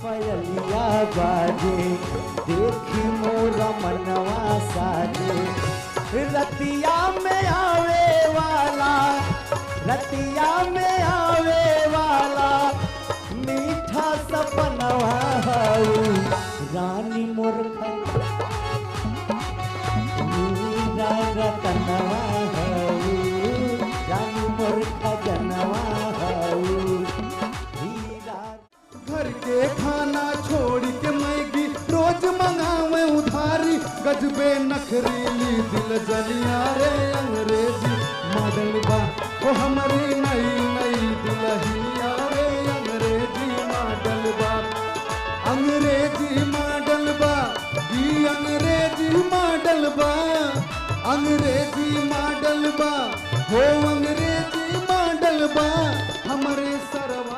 पयलिया बाजे देखी मोरा मनवा साजे रतिया में आवे वाला रतिया में आवे वाला मीठा सपनवा रानी मोर मीरा रतनवा रानी मोर खजनवा घर के खाना छोड़ के मैगी रोज मंगावे उधारी गजबे नखरीली दिल जलिया रे अंग्रेजी मॉडल बा ओ हमारी नई नई दुल्हनिया रे अंग्रेजी मॉडल बा अंग्रेजी मॉडल बा ई अंग्रेजी मॉडल बा अंग्रेजी मॉडल बा हो अंग्रेजी मॉडल बा हमारे सरवा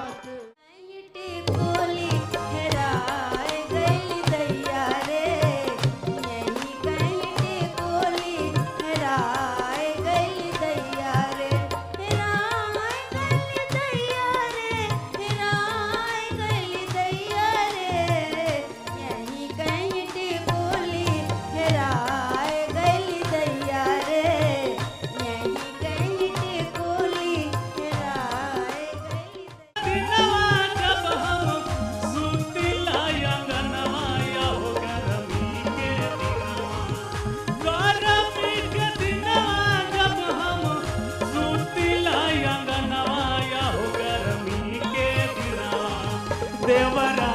देवरा